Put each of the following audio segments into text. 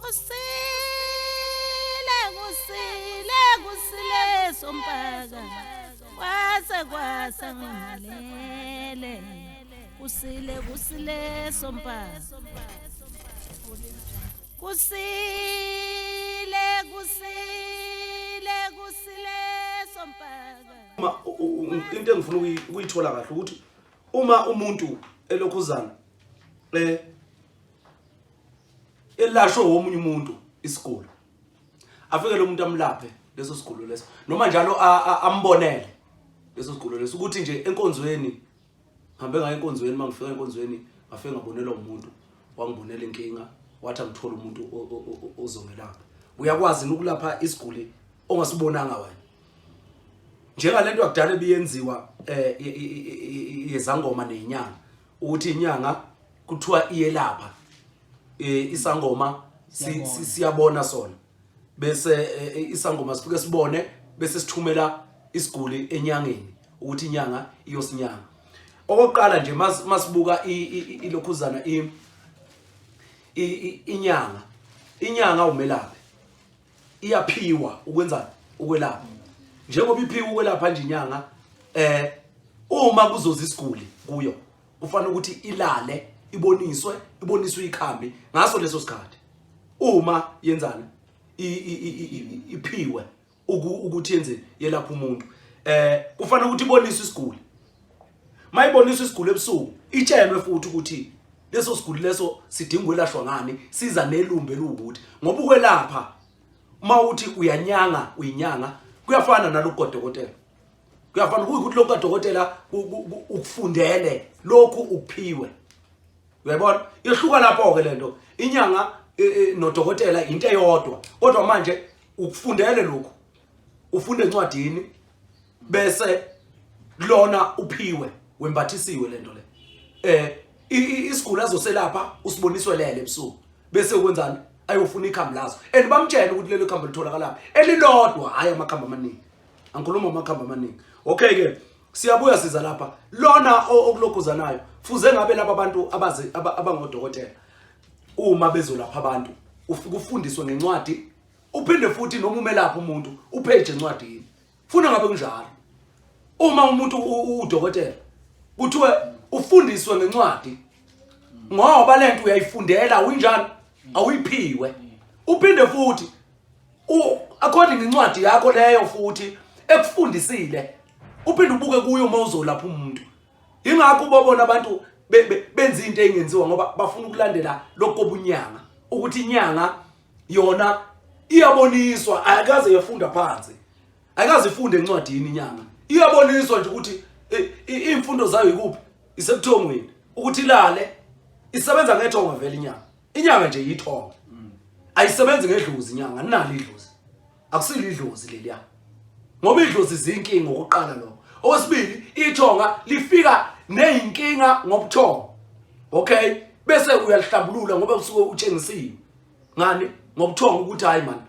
kusile sompaka kwasa ngimalele kusile sompaka kusile sompaka. Into engifuna ukuyithola kahle ukuthi uma umuntu elokhuzana elashwe omunye umuntu isigulu afike lo muntu amlaphe leso sigulu leso noma njalo ambonele leso sigulu leso ukuthi nje enkonzweni ngihambe ngaye enkonzweni mangifika enkonzweni ngafike ngabonelwa umuntu wangibonela inkinga wathi angithola umuntu ozongelapha. Uyakwazi ukulapha isiguli ongasibonanga wena njengalento yakudala ebiyenziwa yezangoma nezinyanga ukuthi inyanga kuthiwa iyelapha isangoma siyabona sona bese isangoma sifike sibone bese sithumela isiguli enyangeni ukuthi inyanga iyosinyanga. Okokuqala nje masibuka ilokhuzana inyanga umelaphi iyaphiwa ukwenza ukwelapha njengoba iphiwa ukwelapha nje inyanga uma kuzoza isiguli kuyo kufanele ukuthi ilale iboniswe ikhambi ngaso leso sikhathi uma yenzana iphiwe ukuthi yenze yelapha umuntu kufanele ukuthi iboniswe isiguli mayiboniswe isiguli ebusuku itshelwe futhi ukuthi leso siguli leso sidinga ukwelashwa ngani siza nelumbe lukuthi ngoba ukwelapha mawuthi uyanyanga uyinyanga kuyafana nalokudokotela kuyafana ukuthi lokudokotela ukufundele lokhu ukuphiwe. Uyabona yehluka lapho ke lento inyanga nodokotela into eyodwa kodwa manje ukufundele lokhu ufunde encwadini bese lona uphiwe wembathisiwe lento le isiguli azoselapha usiboniswe lele ebusuku bese ukwenzani ayofuna ikhambi lazo and bamtshela ukuthi lelo khambi litholakala lapha elilodwa hayi amakhamba amaningi angikhuluma amakhamba amaningi. Okay ke siyabuya siza lapha lona okulokhuzanayo fuze ngabe laba abantu abangodokotela uma bezolapha abantu ufika ufundiswe ngencwadi uphinde futhi noma umelapha umuntu upage encwadini funa ngabe kunjalo uma umuntu udokotela kuthiwe ufundiswe ngencwadi ngoba lento uyayifundela uyinjani awuyiphiwe uphinde futhi according incwadi yakho leyo futhi ekufundisile uphinde ubuke kuyo uma uzolapha umuntu. Ingakho ubabona abantu benza into engenziwa ngoba bafuna ukulandela lokubunyanga ukuthi inyanga yona iyaboniswa ayikaze yafunda phansi ayikaze ifunde encwadini inyanga iyaboniswa nje ukuthi imfundo zayo ikuphi isebuthongweni ukuthi ilale isebenza ngethonga vele inyanga nje yithonga ayisebenzi ngedlozi inyanga nali idlozi akusile idlozi leliya ngoba idlozi izinkinga ngokuqala lo. Okwesibili ithonga lifika nezinkinga ngobuthongo okay bese uyalihlambulula ngoba usuke utshengisiwe ngani ngobuthongo ukuthi hayi man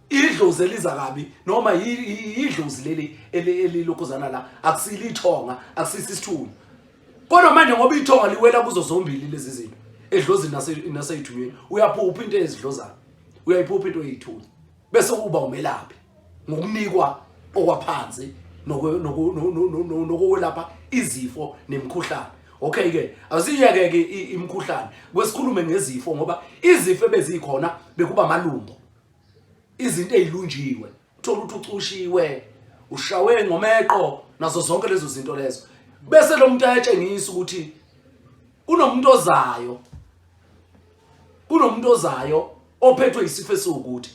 idlozi eliza kabi noma idlozi leli elilokhuzana la akusile ithonga akusisi isithunzi kodwa manje ngoba ithonga liwela kuzo zombili lezi zinto edlozini naseyithunyweni uyaphupha into ezidlozana uyayiphupha into eyithunzi bese uba umelaphi ngokunikwa okwaphansi nokwelapha izifo nemikhuhlane. Okay ke asiyeke ke imikhuhlane kwesikhulume ngezifo ngoba izifo bezikhona bekuba malumbo izinto ezilunjiwe uthola ukuthi ucushiwe ushawe ngomeqo nazo zonke lezo zinto lezo bese lo muntu ayatshengisa ukuthi kunomuntu ozayo ophethwe isifo esukuthi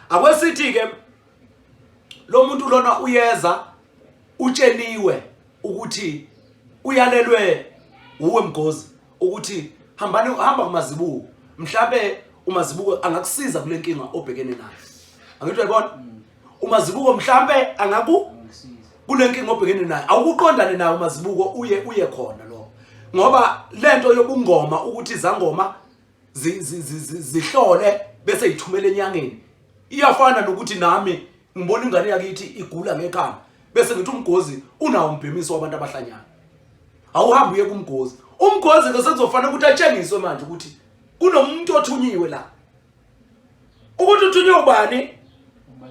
akwesithi ke lo muntu lona uyeza utsheliwe ukuthi uyalelwe uwe Mgozi ukuthi hamba kumazibuko mhlambe umazibuko angakusiza kule nkinga obhekene nayo. Angithi uyabona umazibuko mhlambe kule nkinga obhekene nayo awukuqondane nayo umazibuko uye khona lo ngoba lento yobungoma ukuthi izangoma zihlole bese yithumele enyangeni iyafana nokuthi nami ngibona ingane yakithi igula ngekhanda bese ngithi uMgozi unawo umbhemiso wabantu abahlanyana awuhambe uye kuMgozi umgozi ke sekuzofanele ukuthi atshengiswe manje ukuthi kunomuntu othunyiwe la ukuthi uthunywe ubani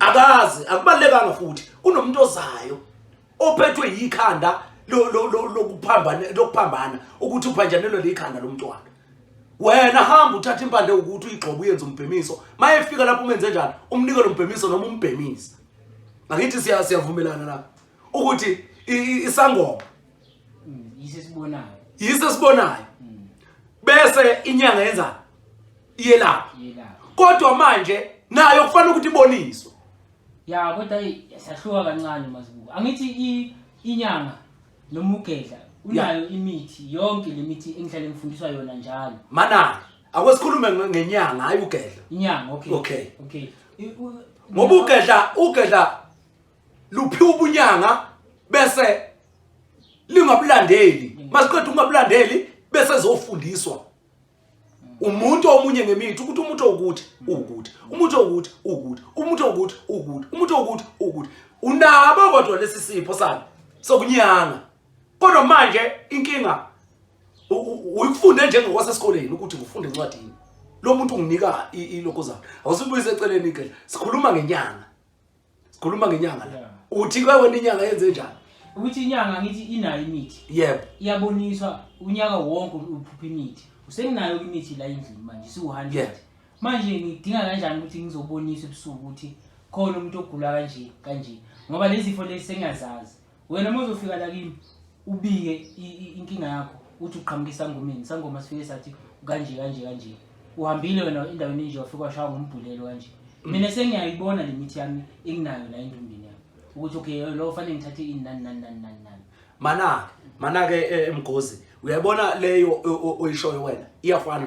akazi akubalekanga futhi unomuntu ozayo ophethwe yikhanda lokuphambana ukuthi uphanjanelwe likhanda lomntwana wena hamba uthatha impande ukuthi uyigxoba uyenze umbhemiso mayefika lapho umenze njani umnikelo umbhemiso noma umbhemisa ngakithi siyavumelana la ukuthi isangoma yisesibonayo bese inyanga yenza iyelapha kodwa manje nayo kufanele ukuthi iboniswe ya kodwa siyahluka kancane mazibuko angithi inyanga nomugedla unayo imithi yonke lemithi engihlale ngifundiswa yona njalo mana akwesikhulume ngenyanga hayi ugedla inyanga okay ngoba ugedla luphiwa ubunyanga bese lingabulandeli masiqedwe ungabulandeli bese ezofundiswa umuntu omunye ngemithi ukuthi umuntu ukuthi unabo kodwa lesi sipho sami sokunyanga kodwa manje inkinga uyifunde njengokwasesikoleni ukuthi ufunde encwadini lo muntu unginika ilokozana awusibuyise eceleni ke sikhuluma ngenyanga la uthi wena inyanga yenze njani ukuthi inyanga ngithi inayo imithi yebo iyaboniswa unyaka wonke uphupha imithi usenginayo imithi la endlini manje siwu100 manje ngidinga kanjani ukuthi ngizobonisa ebusuku ukuthi khona umuntu ogula kanje ngoba lezi zifo lezi sengiyazazi wena mozofika la kimi ubike inkinga yakho uthi uqhamuka isangoma sifike sathi kanje uhambile wena endaweni nje wafika washaya ngombhulelo kanje mina sengiyayibona lemithi yami enginayo la endumbini yami ukuthi okay lo fanele ngithathe inani mana ke emgozi uyabona leyo oyishoyo wena iyafana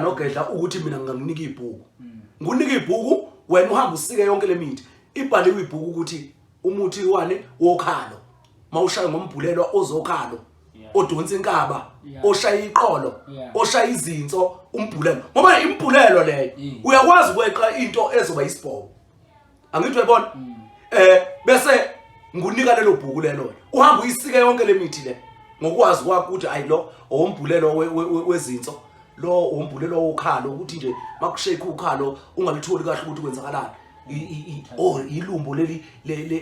nogedla ukuthi mina ngingakunika ibhuku ngunika ibhuku wena uhamba usike yonke lemithi ibhaliwe ibhuku ukuthi umuthi wani wokhalo mawushaya ngombhulelo ozokhalo odonsa inkaba oshaya iqolo oshaya izinso umbhulelo ngoba imbhulelo leyo uyakwazi ukweqa into ezoba isibhobo angithi uyabona bese ngunika lelo bhuku lelo uhamba uyisike yonke lemithi le ngokwazi kwakho ukuthi ayilo ombhulelo wezinso lo ombhulelo wokhalo ukuthi nje makushake ukhalo ungalitholi kahle ukuthi kwenzakalani ilumbo leli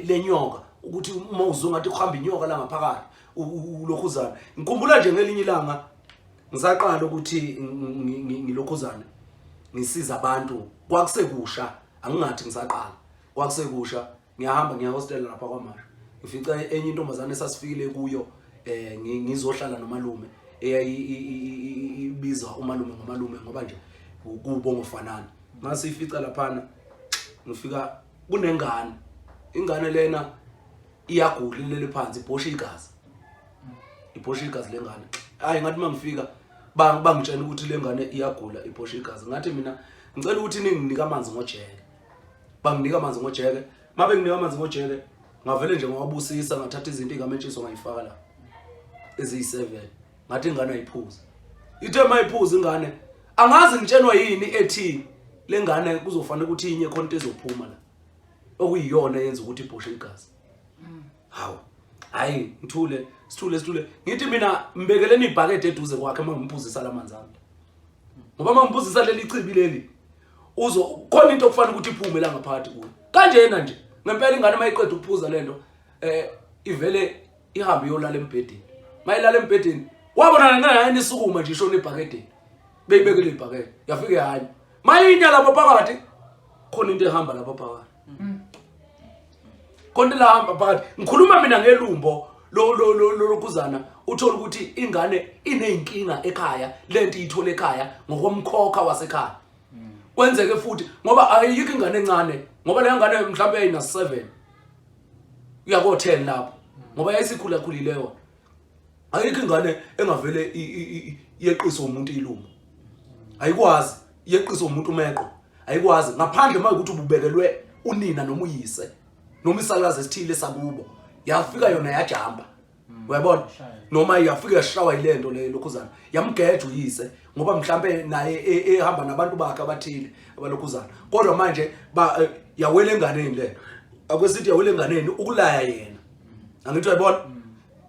lenyoka ukuthi uma uzongathi kuhamba inyoka la ngaphakathi ulokhuzana ngikhumbula nje ngelinye ilanga ngisaqala ukuthi ngilokhuzana ngisiza abantu kwakusekusha angingathi ngisaqala kwakusekusha ngiyahamba ngiya hostel lapha kwaMasha ngifica enye intombazane esasifikile kuyo ngizohlala nomalume eyayibiza umalume ngomalume ngoba nje kubo ngofanana ngasifica laphana ngifika kunengane ingane lena iyagula ilele phansi iphosha igazi lengane hayi ngathi mangifika bangitshela ukuthi lengane iyagula iphosha igazi ngathi mina ngicela ukuthi ninginika amanzi ngojeke banginika amanzi ngojeke mabe nginika amanzi ngojeke ngavele nje ngwabusisa ngathatha izinto ingametshiso ngayifaka la eziyi7 ngathi ingane ayiphuza ithe mayiphuza ingane angazi ngitshenwa yini ethi lengane kuzofanele ukuthi inye khonto ezophuma la okuyiyona yenza ukuthi iphoshe igazi hawo hayi sithule ngithi mina mbekeleni ibhakede eduze kwakhe mangiphuzisa lamanzi ami ngoba mangiphuzisa leli chibi leli khona into okufanele ukuthi iphume la ngaphakathi kuyo kanjena nje ngempela ingane mayiqeda ukuphuza lento ivele ihambe yolala embhedeni mayilala embhedeni wabona ngani isukuma nje ishona ebhakedeni beyibekele ibhakede yafika yahanya mayinya lapha phakathi khona into ehamba lapha phakathi konke la hamba phakathi ngikhuluma mina ngelumbo lokhuzana uthola ukuthi ingane ineyinkinga ekhaya lento iyithola ekhaya ngokomkhokha wasekhaya kwenzeke futhi ngoba ayikho ingane encane ngoba le ngane mhlawumbe ayina 7 uyako 10 lapho ngoba yayisikhula yona ayikho ingane engavele yeqisa umuntu ilumbo ayikwazi yeqisa umuntu umeqo ayikwazi ngaphandle manje ukuthi ububekelwe unina noma uyise noma isalazi esithile sakubo yafika yona yajamba uyabona noma yafika yashawa ilento le lokhuzana yamgeja uyise ngoba mhlambe naye ehamba nabantu bakhe abathile abalokhuzana kodwa manje yawela enganeni le akwesithi yawela enganeni ukulaya yena angithi uyabona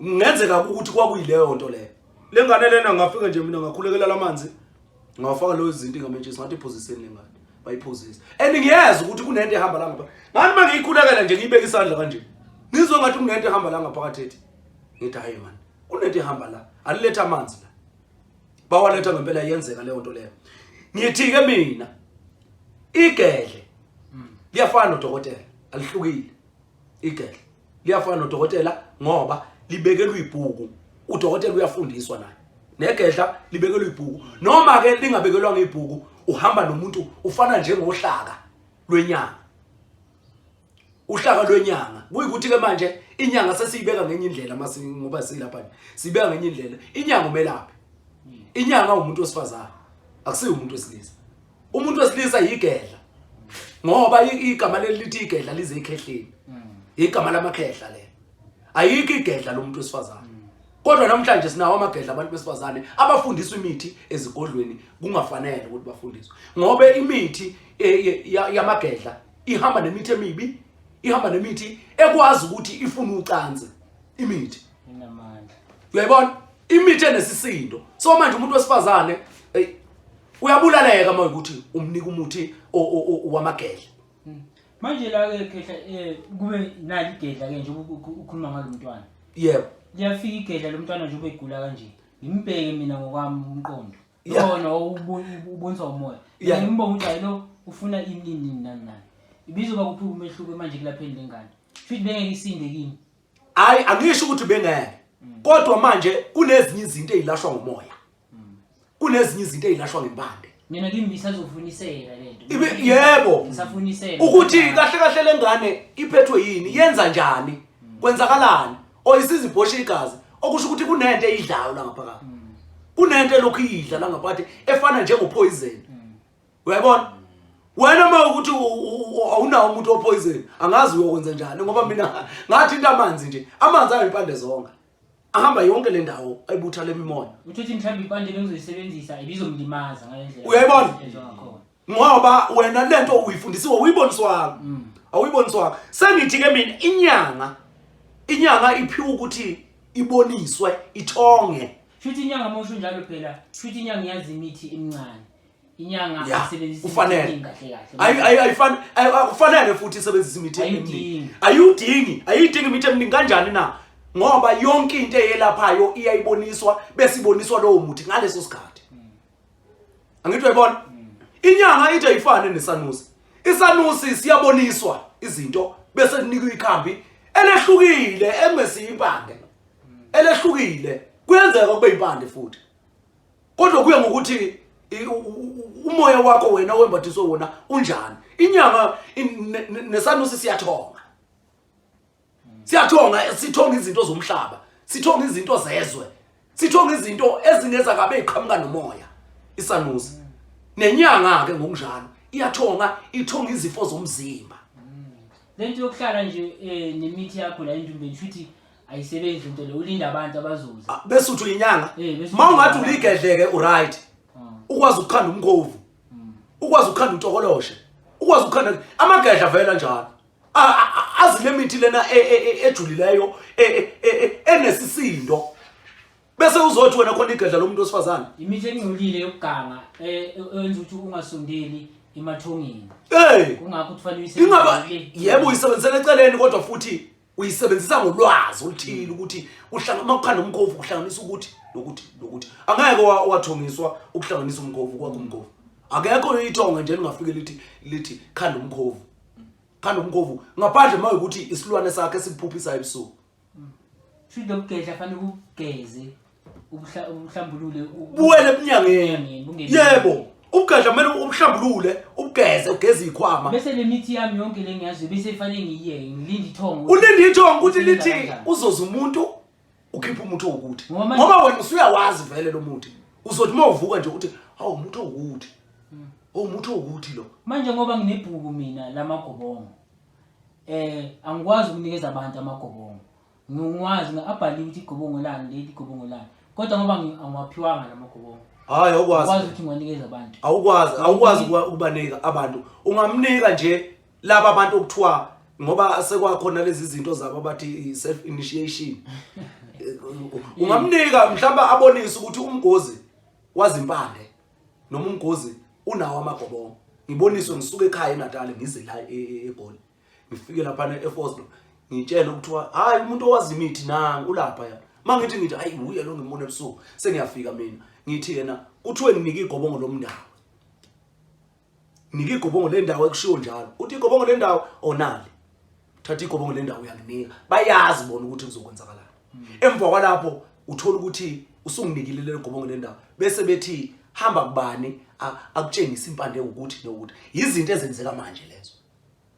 ngenzeka ukuthi kwakuyileyo nto le lengane lena ngafika nje mina ngakhulekela lamanzi ngawafaka lo izinto ingamentshisi ngathi iphosiseni lengane bayiphuzisa and ngiyeza ukuthi kunento ehamba la ngapha ngani mangiyikhulekela nje ngiyibeka isandla kanje ngizwe ngathi kunento ehamba la ngaphakathi ethi ngithi hayi man kunento ehamba la aliletha amanzi la bawaletha ngempela yenzeka leyo nto leyo ngithi ke mina igedle liyafana nodokotela alihlukile igedle liyafana nodokotela ngoba libekelwe ibhuku udokotela uyafundiswa naye negedla libekelwe ibhuku noma ke lingabekelwanga ibhuku uhamba nomuntu ufana njengohlaka lwenyanga uhlaka lwenyanga kuyikuthi ke manje inyanga sesiyibeka ngenye indlela mase ngoba silapha sibeka ngenye indlela inyanga umelaphi inyanga umuntu wesifazana akusiyo umuntu wesilisa umuntu wesilisa yigedla ngoba igama lelithi igedla lize ekhehleni igama lamakhehla le ayikho igedla lomuntu wesifazana kodwa namhlanje sinawo amagedla abantu besifazane abafundiswa imithi ezigodlweni kungafanele ukuthi bafundiswe ngoba imithi yamagedla ihamba nemithi emibi ihamba nemithi ekwazi ukuthi ifuna ucansi imithi inamandla uyayibona imithi enesisindo so manje umuntu wesifazane uyabulaleka uma ukuthi umnika umuthi wamagedla manje la ke khehla kube nali igedla ke nje ukhuluma ngalo mntwana yebo liyafika igedla lomntwana nje ubegula kanje ngimbheke mina ngokwami umqondo yona uboniswa umoya ngimba ukuthi ayilo ufuna inini nani ibizo bakuphi umehluko manje kulapheni lengane futhi bengeke isinde kimi hayi angisho ukuthi bengeke kodwa manje kunezinye izinto ezilashwa ngomoya kunezinye izinto ezilashwa ngempande mina kimi bisazofunisela lento yebo ngisafunisela ukuthi kahle kahle lengane iphethwe yini yenza njani kwenzakalani oyisiza ibhoshe igazi okusho ukuthi kunento eyidlayo la ngaphakathi kunento lokhu idla la ngaphakathi efana njengopoison uyayibona wena uma ukuthi awunawo umuntu opoison angazi uyokwenza njani ngoba mina ngathi into amanzi nje amanzi ayimpande zonke ahamba yonke le ndawo ayibutha lemimoya uthi mhlawumbe impande bengizoyisebenzisa ibizomlimaza ngale ndlela uyayibona ngoba wena lento uyifundisiwe uyiboniswanga awuyiboniswanga sengithi ke mina inyanga iphiwa ukuthi iboniswe ithonge futhi inyanga mosho njalo phela futhi inyanga iyazi imithi emincane inyanga isebenzisa ufanele kahle ayifani akufanele futhi isebenzisa imithi eminingi ayidingi imithi eminingi kanjani na ngoba yonke into eyelaphayo iyayiboniswa bese iboniswa lowo muthi ngaleso sikhathi angithi uyayibona inyanga ithi ayifane nesanusi isanusi siyaboniswa izinto bese ninikwe ikhambi elehlukile emesiyimpande elehlukile kuyenzeka kube impande futhi kodwa kuye ngokuthi umoya wakho wena wembathiswe wona unjani inyanga nesanusi siyathonga sithonga izinto zomhlaba sithonga izinto zezwe sithonga izinto ezingeza kabe iqhamuka nomoya isanusi nenyanga ke ngokunjalo ithonga izifo zomzimba lento yokuhlala nje nemithi yakho la endumbeni futhi ayisebenzi into le ulinda abantu abazoza bese uthi inyanga mawungathi uligedleke uright ukwazi ukukhanda umkhovu ukwazi ukukhanda utokoloshe ukwazi ukukhanda amagedla vela njalo azile mithi lena ejulileyo enesisindo bese uzothi wena khona igedla lomuntu osifazana imithi engcolile yokuganga enza ukuthi ungasondeli emathongeni kungakho kufanele uyisebenzise yebo uyisebenzisela eceleni kodwa futhi uyisebenzisa ngolwazi oluthile ukuthi makukhanda umkhovu kuhlanganisa ukuthi nokuthi angeke wathongiswa ukuhlanganisa umkhovu kwakho umkhovu akekho ithonga nje lingafike lithi khanda umkhovu ngaphandle maye ukuthi isilwane sakhe siphuphisayo ebusuku futhi lokugedla fanele ukugeze uhlambulule buwele eminyangeni yebo ukugedla kumele umhlambulule ugeze ikhwama bese le mithi yami yonke le ngiyazi bese fanele ngiye ngilinde ithongo ulinde ithongo ukuthi lithi uzoza umuntu ukhipha umuthi okuthi ngoba wena usuyawazi vele lo muthi uzothi mawuvuka nje ukuthi hawu umuthi okuthi umuthi okuthi lo manje ngoba nginebhuku mina lamagobongo angikwazi ukunikeza abantu amagobongo ngikwazi ngabhaliwe ukuthi igobongo lani leli igobongo lani kodwa ngoba angiwaphiwanga lamagobongo hayi awukwazi ukuthi ngiwanikeze abantu awukwazi ukubanika abantu ungamnika nje laba abantu okuthiwa ngoba sekwakhona lezi zinto zabo abathi self initiation ungamnika mhlawumbe abonise ukuthi umgozi wazimpande noma umgozi unawo amagobongo Ngiboniswe ngisuka ekhaya eNatal ngize la eGoli. Ngifike lapha eForce ngitshela ukuthiwa hayi umuntu owazi imithi nangu ulapha ya. Mangithi hayi uye lo ngimone ebusuku sengiyafika mina. Ngithi yena uthiwe nginike igobongo lomndawo. Nike igobongo lendawo ekushiwo njalo. Uthi igobongo lendawo onali. Thatha igobongo lendawo uyanginika. Bayazi bona ukuthi kuzokwenzakalani. Emva kwalapho uthola ukuthi usunginikile le gobongo lendawo bese bethi hamba kubani akutshengisa impande ukuthi nokuthi izinto ezenzeka manje lezo.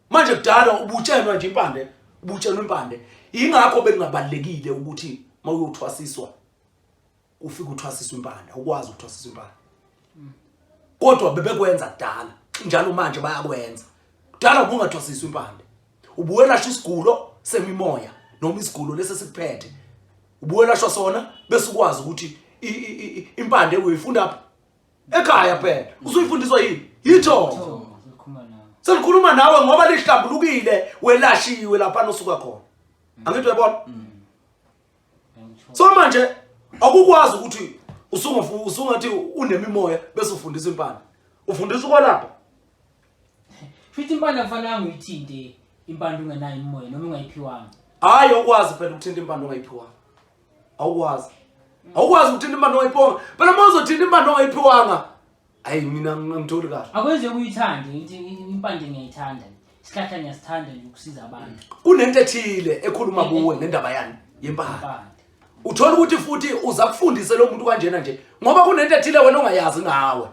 Manje kudala ubutshenwa nje impande, ubutshenwa impande. Ingakho bekungabalekile ukuthi mawuyothwasiswa ufike uthwasiswa impande, ukwazi ukuthwasiswa impande. Kodwa bebekwenza kudala, njalo manje bayakwenza. Kudala ubungathwasiswa impande. Ubuwelasha isigulo semimoya noma isigulo lesi sikuphethe. Ubuwelasha sona bese ukwazi ukuthi impande uyifunda apha ekhaya phela. Usuyifundiswa yini? Yitho. Selikhuluma nawe ngoba lihlambulukile welashiwe lapha nosuka khona. Angithi uyabona? So manje akukwazi ukuthi usungathi unemimoya bese ufundisa impande. Ufundisa ukwalapha. Futhi impande kufanele uyithinte impande ungenayo imoya noma ungayiphiwanga. Hayi ukwazi phela ukuthinta impande ongayiphiwanga. Awukwazi. Awukwazi ukuthinta impande ongayiphiwanga. Phela mawuzothinta impande ongayiphiwanga. Hayi mina ngitholi kahle. Akwenze uyithande ukuthi impande ngiyayithanda. Isihlahla ngiyasithanda nje ukusiza abantu. Kunento ethile ekhuluma kuwe ngendaba yani yempande. Uthola ukuthi futhi uza kufundisa lo muntu kanjena nje ngoba kunento ethile wena ongayazi ngawe.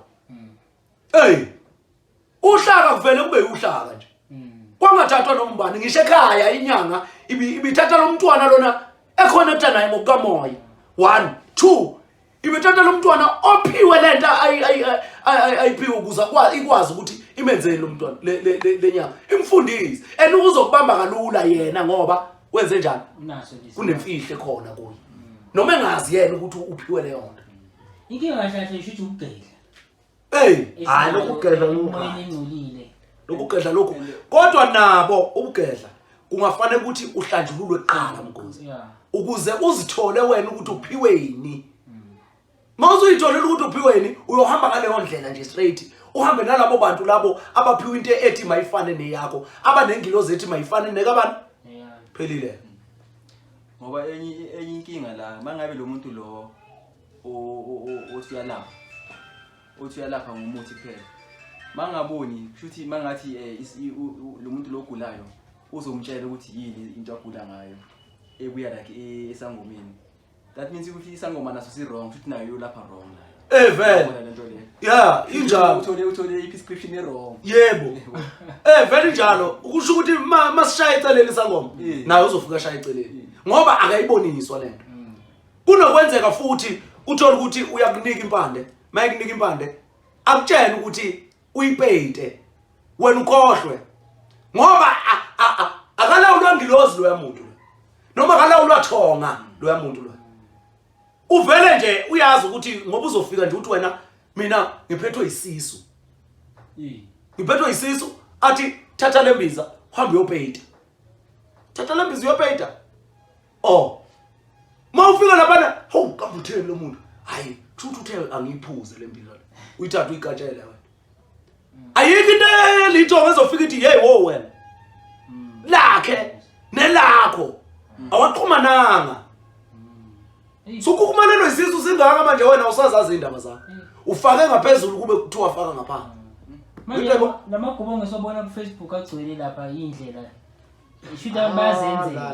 Uhlaka kuvele kube uhlaka nje. Kwangathathwa nombani ngisho ekhaya inyanga ibithatha lo mntwana lona ekhonecta naye ngokukamoya. 1 2 ibithatha lo mntwana ophiwe lento ayiphiwe ukuze ikwazi ukuthi imenzele lo mntwana lenyanga imfundise and uzokubamba kalula yena ngoba wenze njani kunemfihle khona kuye noma engazi yena ukuthi uphiwe leyo nto. Inkinga kahle isho ukuthi ukugedla. Hayi lokugedla umoya engcolile. Lokugedla lokho kodwa nabo ubugedla kungafanele ukuthi uhlanjululwe eqala mgozi ukuze uzithole wena ukuthi uphiwe yini. Mawuzuyitholela ukuthi uphiwe yini uyohamba ngaleyo ndlela nje straight uhambe nalabo bantu labo abaphiwe into ethi mayifane neyakho abanengilozi ethi mayifane nekabani phelile. Ngoba enye inkinga la mangabe lo muntu lo osiyalapha ngomuthi phela mangaboni futhi mangathi lo muntu lo ogulayo uzomtshela ukuthi yini into agula ngayo ebuya like esangomeni. That means ukuthi isangoma naso si wrong futhi nayo lapha wrong nayo. Vele yeah injalo uthole i-prescription wrong. Yebo vele njalo ukusho ukuthi masishaya eceleni isangoma nayo uzofika shaya eceleni ngoba akayiboniswa lento. Kunokwenzeka futhi uthola ukuthi uyakunika impande mayikunika impande akutshela ukuthi uyipeyite wena ukhohlwe ngoba akalawulwa ngilozi lo yamuntu noma akalawulwa thonga lo yamuntu lo. Uvele nje uyazi ukuthi ngoba uzofika nje uthi wena mina ngiphethwe isisu. Ngiphethwe isisu athi thatha lembiza uhambe uyopeyita. Thatha lembiza uyopeyita. Mawufika lapha hawu kambuthele lo muntu. Hayi futhi uthe angiphuze lembiza. Uyithatha uyikatshela wena. Ayikho into elithonga ezofika ithi hey wo wena. Lakhe nelakho awaqhumananga. Sokukumane noisisu singaka manje wena usazazi indaba zakho. Ufake ngaphezulu kube kuthiwa faka ngaphansi. Manje lamagobongo sobona ku Facebook agcwele lapha indlela. Ishuda bazenzela.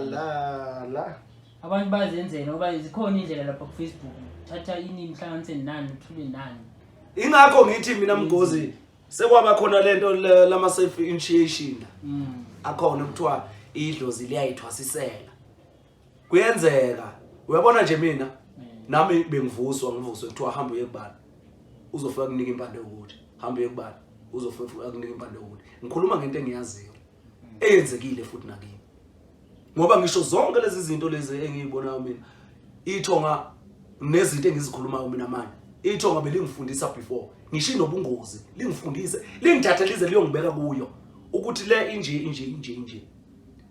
La. Abantu bazenzela ngoba zikhona indlela lapha ku Facebook. Thatha ini mhlanganise nani uthule nani. Ingakho ngithi mina Mgozi sekwaba khona lento lama self initiation. Akhona kuthiwa idlozi liyayithwasisela. Kuyenzeka uyabona nje mina nami bengivuswa kuthiwa hamba uye kubani uzofika kunika impande ukuthi hamba uye kubani uzofika kunika impande ukuthi ngikhuluma ngento engiyaziyo eyenzekile futhi nakini ngoba ngisho zonke lezi zinto lezi engiyibonayo mina ithonga nezinto engizikhulumayo mina manje ithonga belingifundisa before ngisho inobungozi lingifundise lingithathelize liyongibeka kuyo ukuthi le inje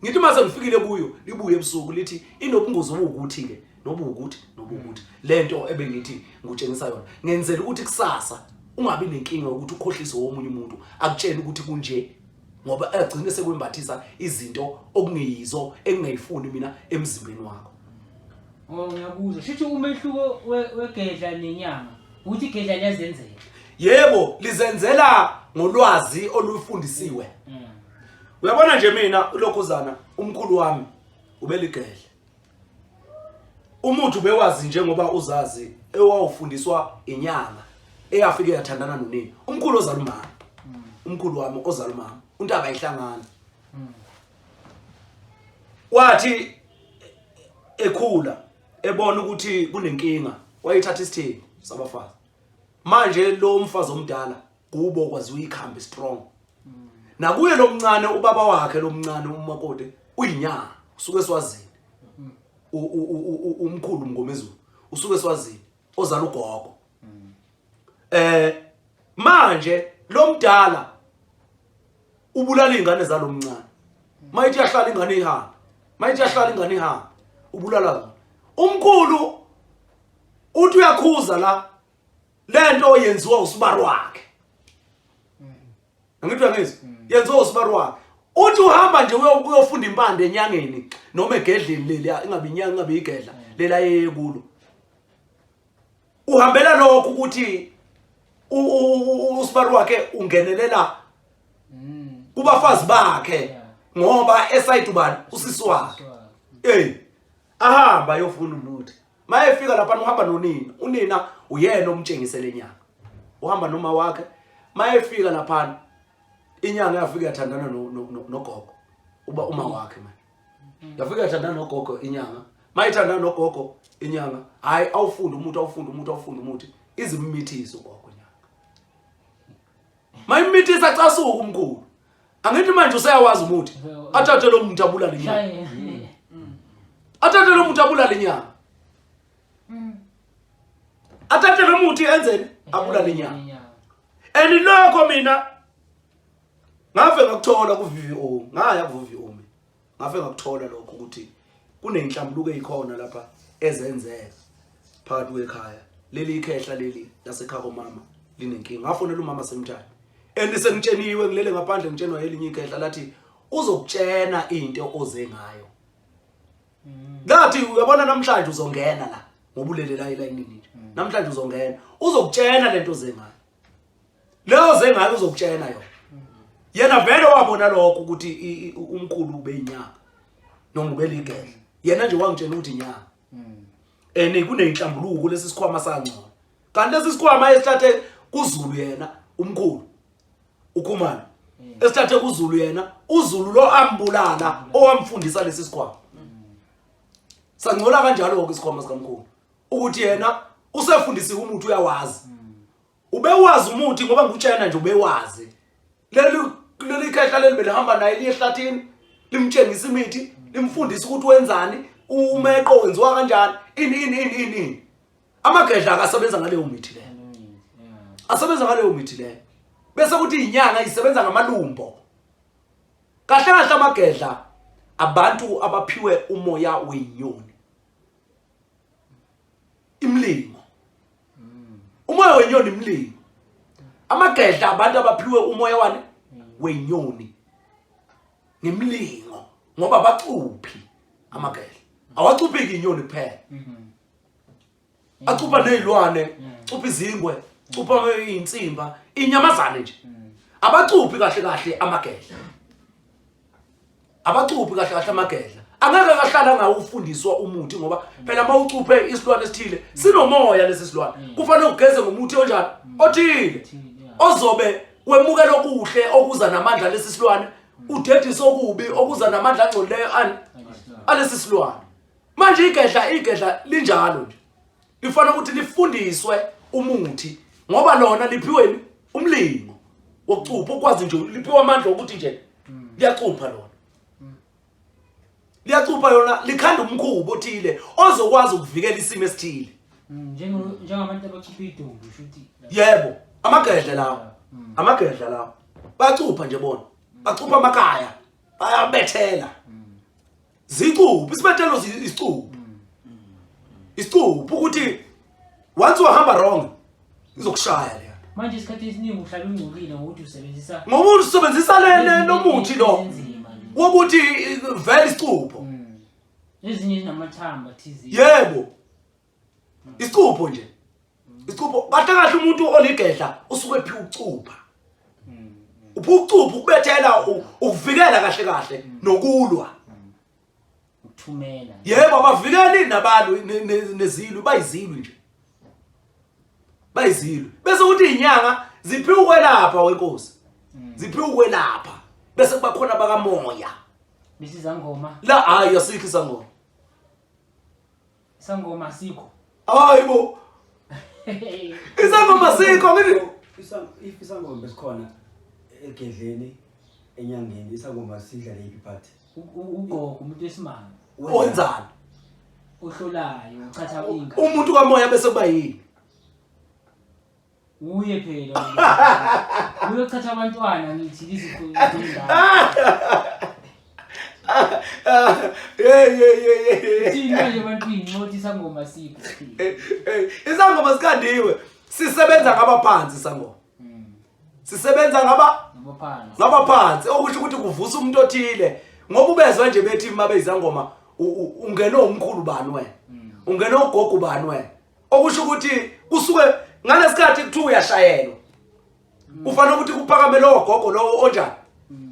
ngithi mase ngifikile kuyo libuye ebusuku lithi inobungozi obukuthi ke nobukuthi lento ebengithi ngutshengisa yona ngenzela ukuthi kusasa ungabi nenkinga ukuthi ukhohlise womunye umuntu akutshela ukuthi kunje ngoba agcine sekwembathisa izinto okungeyizo engingayifuni mina emzimbeni wakho. Ngiyakuzwa shithi umehluko wegedla nenyanga ukuthi igedla liyazenzela. Yebo lizenzela ngolwazi olufundisiwe. Uyabona nje mina ulokhuzana umkhulu wami ubeligedla. Umuntu bewazi njengoba uzazi ewawufundiswa inyanga eyafike yathandana nonini. Umkhulu ozala umama. Umkhulu wami ozala umama untaba ayihlangana. Wathi ekhula ebona ukuthi kunenkinga wayithatha isithembu sabafazi. Manje lo mfazi omdala kubo kwaziwa ikhambe strong. Nakuye lo mncane ubaba wakhe lo mncane umakoti uyinyanga usuke eswazini. Umkhulu Mngomezulu usuke eswazini ozala ugogo. Manje lo mdala ubulala ingane zalomncane. Mayithi yahlala ingane ihamba. Mayithi yahlala ingane ihamba ubulala zona. Umkhulu uthi uyakhuza la lento yenziwa usibaro wakhe. Angithi uyangizwa? Yenziwa usibaro wakhe. Uthi uhamba nje uyofunda impande enyangeni noma egedleni leli ingabe inyanga ingabe igedla lela yekulo. Uhambela lokho ukuthi usibaro wakhe ungenelela kubafazi bakhe ngoba eside ubani usisi wakhe. Ahamba yofuna ulutho. Mayefika lapha uhamba nonina. Unina uyena omtshengisela inyanga. Uhamba noma wakhe. Mayefika lapha inyanga yafika yathandana nogogo. Uba uma wakhe manje. Yafika yathandana nogogo inyanga. Mayithandana nogogo inyanga. Hayi awufunda umuntu. Izimmithiso gogo inyanga. Mayimithisa casuka umkhulu. Angithi manje useyawazi umuthi. Athathe lo muntu abulala inyanga. Athathe lo muntu abulala inyanga. Athathe lo muntu enzeni abulala inyanga. Lokho mina ngave ngakuthola ku VVO. Ngaya ku VVO mina. Ngave ngakuthola lokho ukuthi kunenhlambuluko ezikhona lapha ezenzeka phakathi kwekhaya. Leli ikhehla leli lasekhaya mama linenkinga. Ngafonela umama semthatha. Sengitsheniwe ngilele ngaphandle ngitshenwa elinye ikhehla lathi uzokutshena into oze ngayo. Ngathi uyabona namhlanje uzongena la ngobulele la elayini nje. Namhlanje uzongena uzokutshena lento oze ngayo. Leyo oze ngayo uzokutshena yona. Yena vele wabona lokho ukuthi umkhulu ube inyanga noma ube ligedla. Yena nje wangitshela ukuthi inyanga. Kunenhlambuluko lesi sikhwama sangcono. Kanti lesi sikhwama esithathe kuZulu yena umkhulu ukhumana. Esithathe kuZulu yena uZulu lo ambulala owamfundisa lesi sikhwama. Sangcola kanjalo ke isikhwama sikamkhulu ukuthi yena usefundisiwe umuthi uyawazi. Ubewazi umuthi ngoba ngutshena nje ubewazi. Leli khehla leli belihamba naye liyehlathini limtshengisa imithi limfundisa ukuthi wenzani umeqo wenziwa kanjani ini. Amagedla akasebenza ngaleyo mithi le. Asebenza ngaleyo mithi le. Bese kuthi inyanga isebenza ngamalumbo. Kahle kahle amagedla abantu abaphiwe umoya wenyoni. Imlimo. Umoya wenyoni imlimo. Amagedla abantu abaphiwe umoya wani wenyoni. Ngimlingo ngoba bacuphi amagedla. Awacuphi inyoni kuphela. Acupha nezilwane, cupha izingwe, cupha insimba, inyamazane nje. Abacuphi kahle kahle amagedla. Abacuphi kahle kahle amagedla. Angeke kahlala ngawufundiswa umuthi ngoba phela mawucuphe isilwane esithile sinomoya lesi silwane. Kufanele ugeze ngomuthi onjani othile. Ozobe wemukela okuhle okuza namandla lesi silwane, udedisa okubi okuza namandla angcolileyo alesi silwane. Manje igedla linjalo nje. Lifanele ukuthi lifundiswe umuthi ngoba lona liphiweni umlingo wokucupha okwazi nje liphiwa amandla ukuthi nje liyacupha lona. Liyacupha yona likhanda umkhubo othile ozokwazi ukuvikela isimo esithile. Njengabantu abacupha idumbu shuthi. Yebo, amagedla lawo. Amagedla lawo. Bacupha nje bona. Bacupha amakhaya. Bayabethela. Zicupha isibethelo isicupha. Isicupha ukuthi once uhamba wrong izokushaya le. manje isikhathi esiningi uhlala ungcolile ngokuthi usebenzisa ngoba usebenzisa lene nomuthi lo wokuthi vele isicupho ezinye zinamathamba thizi yebo isicupho nje isicupho kahle kahle umuntu oligedla usuke phi ucupha uphi ucupha ukubethela ukuvikela kahle kahle nokulwa ukuthumela yebo abavikeli nabantu nezilwi bayizilwi nje bayizilwi bese ukuthi inyanga ziphi ukwelapha wenkosi ziphi ukwelapha bese kuba khona bakamoya bisizangoma la hayi asikho isangoma isangoma sikho hayibo isangoma sikho ngithi isangoma besikhona egedleni enyangeni isangoma sidla lephi party ugogo umuntu wesimanga wenzani ohlolayo uchatha inga umuntu kamoya bese kuba yini uye phela uyochatha abantwana ngithi lizikho thina manje bantwini ngothi isangoma sikho isangoma sikandiwe sisebenza ngabaphansi isangoma sisebenza ngabaphansi okusho ukuthi kuvusa umuntu othile ngoba ubezwe nje bethi mabe izangoma ungena omkhulu bani wena ungena ogogo bani wena okusho ukuthi kusuke ngalesikhathi kuthiwa uyashayelwa ufanele ukuthi kuphakame lo gogo lo onjani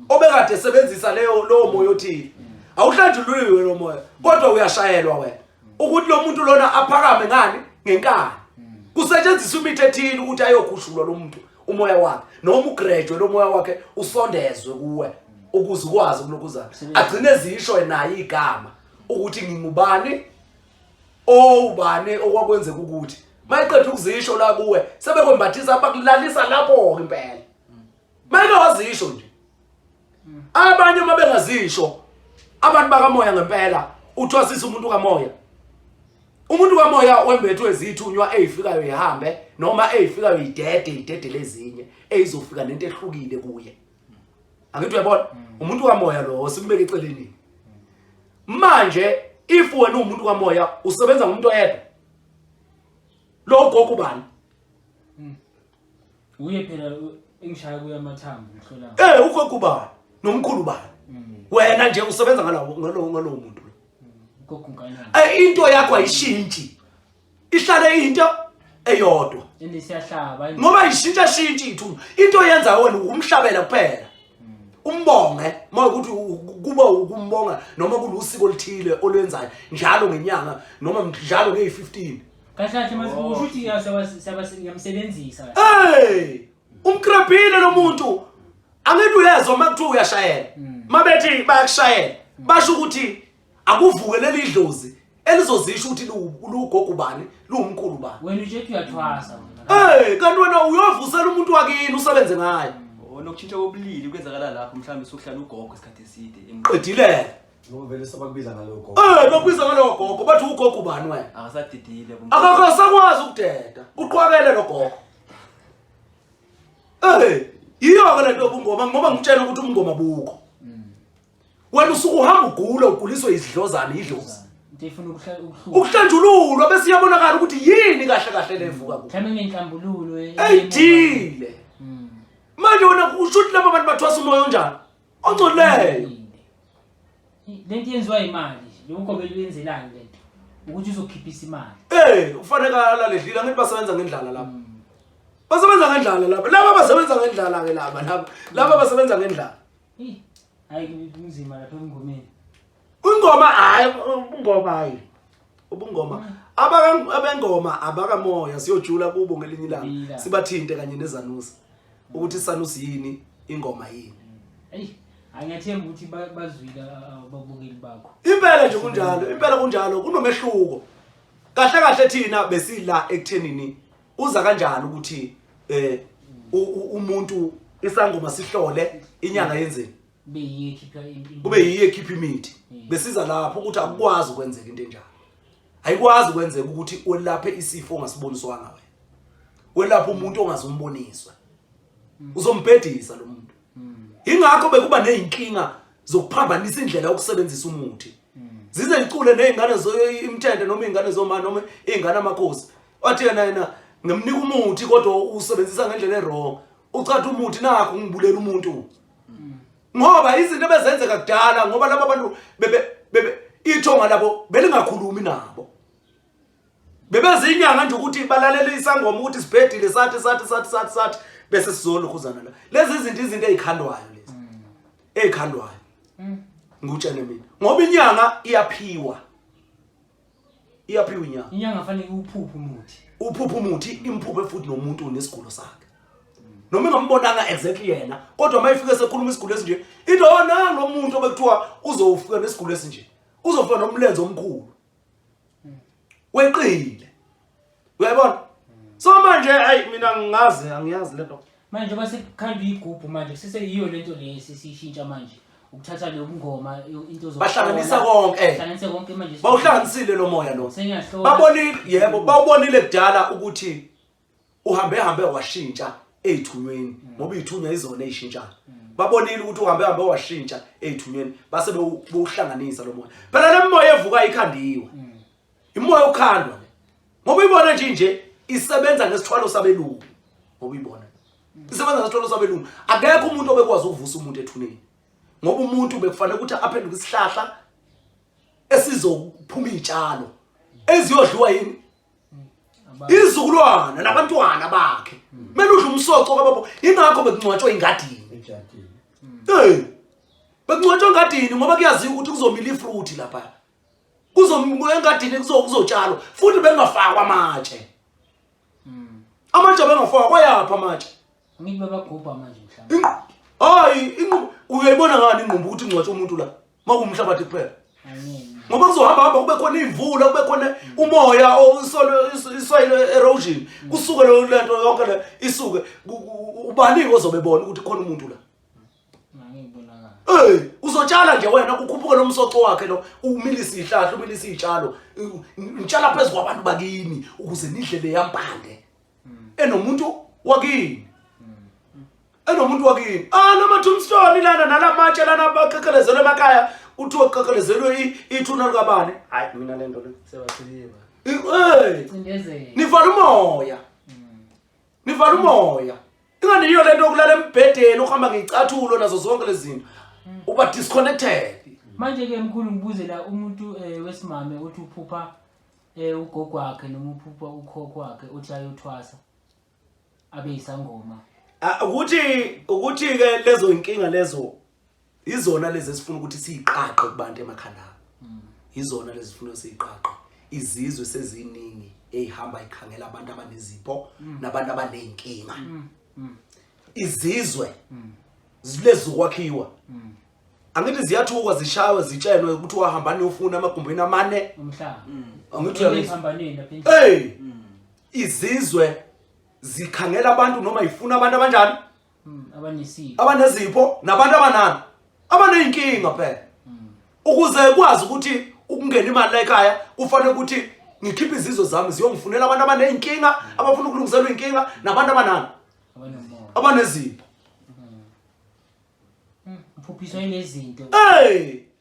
obekade esebenzisa lo moya othile awuhlanjululiwe lo moya kodwa uyashayelwa wena ukuthi lo muntu lona aphakame ngani ngenkani kusetshenziswa imithi ethile ukuthi ayokhushulwa lo muntu umoya wakhe noma ugraduate lo moya wakhe usondezwe kuwe ukuze ukwazi ukulokuza agcine zisho naye igama ukuthi ngingubani ubani okwakwenzeka ukuthi mayiqedwe ukuzisho la kuwe sebekwembathisa abakulalisa lapho impela mayike wazisho nje abanye mabengazisho abantu bakamoya ngempela uthwasisa umuntu kamoya wembethwe ezithunywa ezifikayo ihambe noma ezifikayo idede lezinye ezofika nento ehlukile kuye angithi uyabona umuntu kamoya lo simbeke eceleni manje if wena umuntu kamoya usebenza ngomuntu oyedwa lo gogo bani uye phela engishaya kuya amathambo ngihlola ugogo bani nomkhulu bani wena nje usebenza ngalo muntu gogo nganyana into yakho ayishintshi ihlale into eyodwa endisiyahlaba ngoba ishintsha ithu into yenza wena umhlabela kuphela umbonge makuthi kuba ukumbonga noma kulusiko oluthile olwenzayo njalo ngenyanga noma njalo nge15 kahle masikusho ukuthi siyamsebenzisa umkrabhile lo muntu angithi uyezwa makuthiwa uyashayela mabethi bayakushayela basho ukuthi akuvuke leli idlozi elizozisho ukuthi lugogo bani lumkhulu bani wena nje uyathwasa kanti wena uyovusela umuntu wakini usebenze ngayo nokutshintsha kobulili kwenzakala lapho mhlawumbe sokuhlala ugogo isikhathi eside emqedile ngoba vele sabakubiza ngalogo bakubiza ngalogo gogo bathi ugogo bani wena akasadidile akakasakwazi ukudeda uqhwakele lo gogo yiyo ke lento obungoma ngoba ngitshela ukuthi ubungoma bukho wena usuku uhamba ugula uguliswe izidlozana idlozi ndifuna ukuhlanjululwa bese iyabonakala ukuthi yini kahle levuka ku mhlawumbe ngenhlambululo eyithile manje wena ushuthi lapha abantu bathwasa umoya onjani ongcolileyo lento yenziwa imali lokho belenzelani lento ukuthi uzokhiphisa imali ufanele ledlila ngithi basebenza ngendlala lapha basebenza ngendlala lapha laba basebenza ngendlala ke laba basebenza ngendlala hayi kunzima lapha engomeni ubungoma abengoma abakamoya siyojula kubo ngelinye ilanga sibathinte kanye nezanusi ukuthi isanusi yini ingoma yini angiyathemba ukuthi bazwila ababukeli bakho impela nje kunjalo kunomehluko kahle thina besila ekuthenini uza kanjani ukuthi umuntu isangoma sihlole inyanga yenzeni kube yiye ekhipha imithi besiza lapho ukuthi akukwazi ukwenzeka into enjalo ayikwazi ukwenzeka ukuthi welaphe isifo ongasiboniswanga wena welapha umuntu ongazumboniswa uzombhedisa lo muntu ingakho bekuba nezinkinga zokuphambanisa indlela yokusebenzisa umuthi zize icule nezingane imthende noma izingane zomama noma izingane amakhosi wathi yena ngemnika umuthi kodwa usebenzisa ngendlela errong ucatha umuthi nakho ngibulela umuntu ngoba izinto bezenzeka kudala ngoba laba bantu bebe ithonga labo belingakhulumi nabo bebezinyanga nje ukuthi balalele isangoma ukuthi sibhedile sathi bese sizolokhuzana la lezi izinto ezikhandwayo lezi ezikhandwayo ngutshene mina ngoba inyanga iyaphiwa inyanga fanele uphuphe umuthi imphuphe futhi nomuntu unesigulo sakhe noma ingambonanga exactly yena kodwa mayifike sekhuluma isigulo esinje idona nomuntu obekuthiwa uzofika nesigulo esinje uzofika nomlenze omkhulu weqile uyabona so manje hayi mina angiyazi lento manje base khanda igubhu manje siseyiyo lento lesishintsha manje ukuthatha lo ngoma into bahlanganisa konke bahlanganisa konke manje bawuhlanganisile lo moya lo sengiyahlola babonile yebo bawubonile kudala ukuthi uhambe washintsha ezithunyweni ngoba izithunywa izona ezishintshayo babonile ukuthi uhambe washintsha ezithunyweni base bewuhlanganisa lo moya phela le moya evuka ikhandiwe imoya ukhandwa ngoba ibona nje isebenza ngesithwalo sabelungu ngoba ibona isebenza ngesithwalo sabelungu akekho umuntu obekwazi ukuvusa umuntu ethuneni ngoba umuntu bekufanele ukuthi aphenduke isihlahla esizophuma izitshalo eziyodliwa yini izukulwana nabantwana bakhe mele udla umsoco kababo ingakho bekungcwatshwa engadini bekungcwatshwa engadini ngoba kuyaziwa ukuthi kuzomila ifruit lapha engadini kuzotshalwa futhi bengafakwa amatshe amatshe bengafakwa kwayapha amatshe ngibe bagubha manje mhlawumbe hayi uyayibona ngani ingqumba ukuthi ingcwatshwa umuntu la makumhlabathi kuphela ngoba kuzohamba kube khona imvula kube khona umoya isoil erosion kusuke lo lento yonke le isuke ubanike ozobebona ukuthi khona umuntu la uzotshala nje wena kukhuphuke nomsoco wakhe lo umilisa ihlahla umilisa izitshalo ngitshala phezulu kwabantu bakini ukuze nidlele yampande enomuntu wakini nama tombstone lana nalamatshe lana bakekelezelwe emakhaya uthi wakekelezelwe ithuna likabani hayi mina lento le sebathiliba cindezela nivala umoya ingani yiyo lento okulala embhedeni ohamba ngicathulo nazo zonke lezi zinto uba disconnected manje ke mkhulu ngibuze la umuntu wesimame uthi uphupha ugogo wakhe noma uphupha ukhokho wakhe uthi ayothwasa abe isangoma ukuthi ke lezo inkinga lezo izona lezi esifuna ukuthi siyiqaqe kubantu emakhanda izona lezi sifuna siyiqaqe izizwe seziningi ehamba ikhangela abantu abanezipho nabantu abanenkinga izizwe zilezi ukwakhiwa angithi ziyathuka zishawe zitshelwe ukuthi wahamba niyofuna amagumbini amane umhlaba angithi uyahambaneni lapha izizwe zikhangela abantu noma ifuna abantu abanjani abanesipho nabantu abanenkinga phela ukuze kwazi ukuthi ukungena imali la ekhaya kufanele ukuthi ngikhiphe izizwe zami ziyongifunela abantu abanenkinga abafuna ukulungiselwa inkinga nabantu abanezipho uphuphiswa ilezinto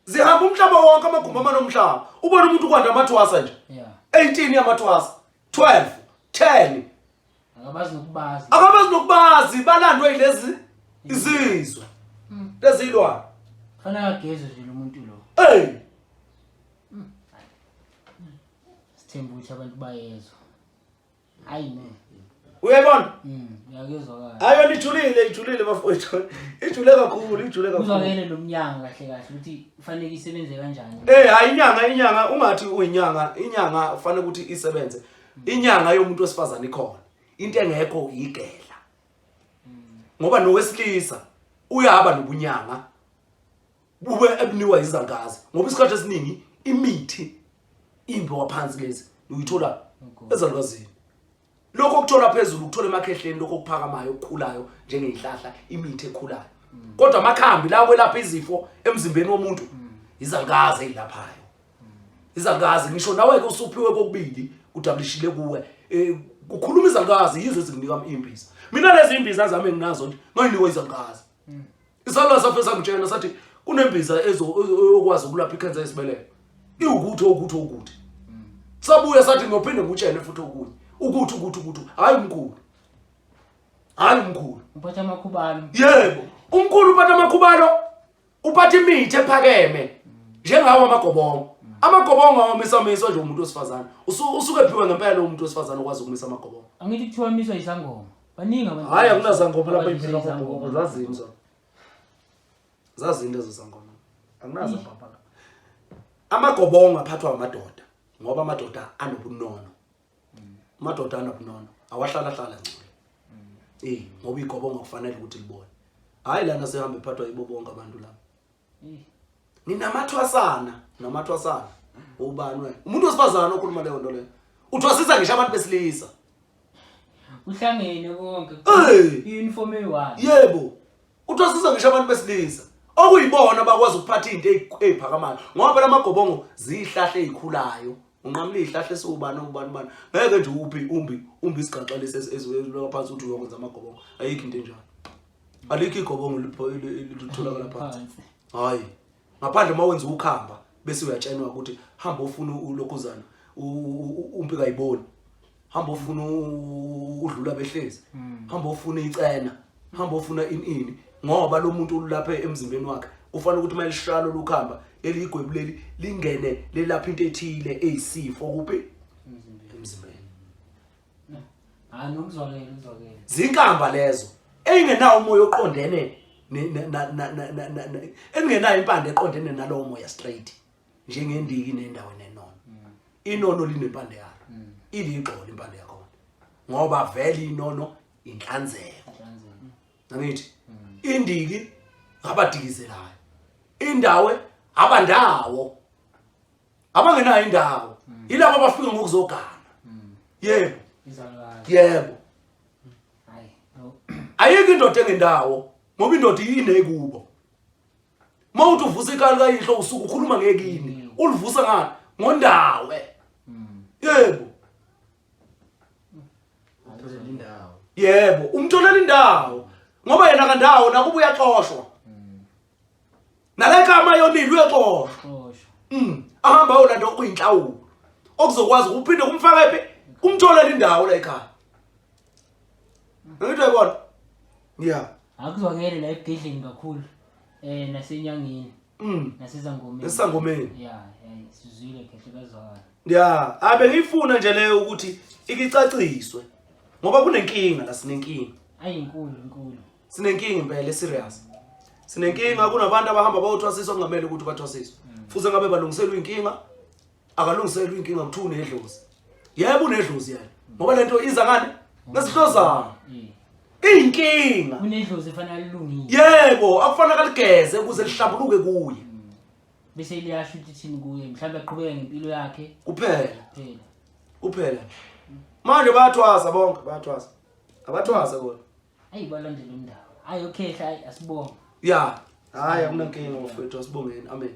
zihamba umhlaba wonke amagumbi amanomhlaba ubona umuntu kwanda amathwasa nje 18 yamathwasa 12 10 akabazi nokubazi balandwe yilezi izizwe lezilwana fanele agezwe nje umuntu lo sithemba ukuthi abantu bayezwa hayi ne uyayibona ngiyazwakala hayo ijulile bafowethu ijule kakhulu uzwakele lo mnyanga kahle ukuthi ufanele isebenze kanjani hayi inyanga ungathi inyanga ufanele ukuthi isebenze inyanga yomuntu wesifazana ikhona into engekho igedla ngoba nowesilisa uyahamba nobunyanga bube ebniwa izangazi ngoba isikhathi esiningi imithi imbe waphansi lezi uyithola ezalukazini lokho kuthola phezulu ukuthola emakhehleni lokho kuphakamayo okukhulayo njengezihlahla imithi ekhulayo kodwa amakhambi la kwelapha izifo emzimbeni womuntu izangazi ezilaphayo izangazi ngisho nawe ke usuphiwe kokubili udablishile kuwe kukhuluma izangazi yizo ezikunika imbiza mina lezi imbiza zami enginazo nje ngayinikwa izangazi isalwa safesa ngitshena sathi kunembiza ezokwazi ukulapha ikhensa yesibeleko iwukuthi sabuya sathi ngiyophinde ngutshele futhi ukuthi ukuthi hayi umkhulu uphatha amakhubalo yebo umkhulu uphatha amakhubalo uphatha imithi ephakeme njengawo amagobongo awamisamiso nje umuntu osifazana usuke ephiwe ngempela umuntu osifazana okwazi ukumisa amagobongo angithi kuthiwa miswa isangoma baningi abantu hayi akunazangoma lapha impilo amagobongo zazini lezo zangoma akunazo papa amagobongo aphathwa amadoda ngoba amadoda anobunono awahlala ngcono ngoba igobongo kufanele ukuthi libone hayi lana sehamba ephathwa ibobonga abantu la namathwasana ubani wena umuntu osifazana okhuluma leyo nto leyo uthwasisa ngisho abantu besilisa uhlangene konke uniform eyi1 yebo uthwasisa ngisho abantu besilisa okuyibona bakwazi ukuphatha izinto eziphakamayo ngoba phela amagobongo zihlahle ezikhulayo unqamla izihlahle esubani ngeke nje umbi isigaxa lesezwelaphansi ukuthi uyokwenza amagobongo ayikho into enjalo alikho igobongo litholakala phansi hayi ngaphandle mawenza ukhamba bese uyatshenwa ukuthi hamba ufuna ulokhuzana umpika ayiboni hamba ufuna udlula behlezi hamba ufuna icena hamba ufuna ini ngoba lo muntu ulapha emzimbeni wakhe ufanele ukuthi mayelishalo lokuhamba eligwebuleli lingene lelapha into ethile eyisifo kuphi emzimbeni nokuzwakela zinkamba lezo engenawo umoya oqondene engenayo impande eqondene nalowo moya straight njengendiki nendawo nenono inono linempande yalo ilixolo impande yakho ngoba vele inono inhlanzeko ngithi indiki abadikizelayo indawo abandawo abangenayo indawo ilabo abafika ngokuzogana yebo ayikho indoda engendawo ngoba indoda inekubo mawuthi uvusa ikali kayihlo usuku ukhuluma ngekini ulivusa ngani ngondawe yebo umtholela indawo ngoba yena kandawo nakuba uyaxoshwa nalekama yonile uyaxoshwa ahamba yolanda okuyinhlawulo okuzokwazi ukuphinde kumfaka ephi kumtholela indawo la ekhaya ngithi uyabona akuzwakele la ebhedleni kakhulu nasenyangeni nasezangomeni esangomeni sizwile kahle kazwakala abe ngifuna nje leyo ukuthi ikicaciswe ngoba kunenkinga la sinenkinga inkulu sinenkinga impela serious sinenkinga kunabantu abahamba bayothwasiswa kungamele ukuthi bathwasiswe futhi ngabe balungiselwe inkinga akalungiselwe inkinga mthu unedlozi yebo unedlozi yena ngoba lento iza ngani ngesihlozana inkinga unedlozi efanele lungile yebo akufanele kaligeze ukuze lihlambuluke kuye bese liyasho ukuthi thini kuye mhlawumbe aqhubeke ngempilo yakhe kuphela manje bayathwasa bonke abathwasa kodwa balandela indawo okay asibonge hayi akunankinga mfowethu asibongeni amen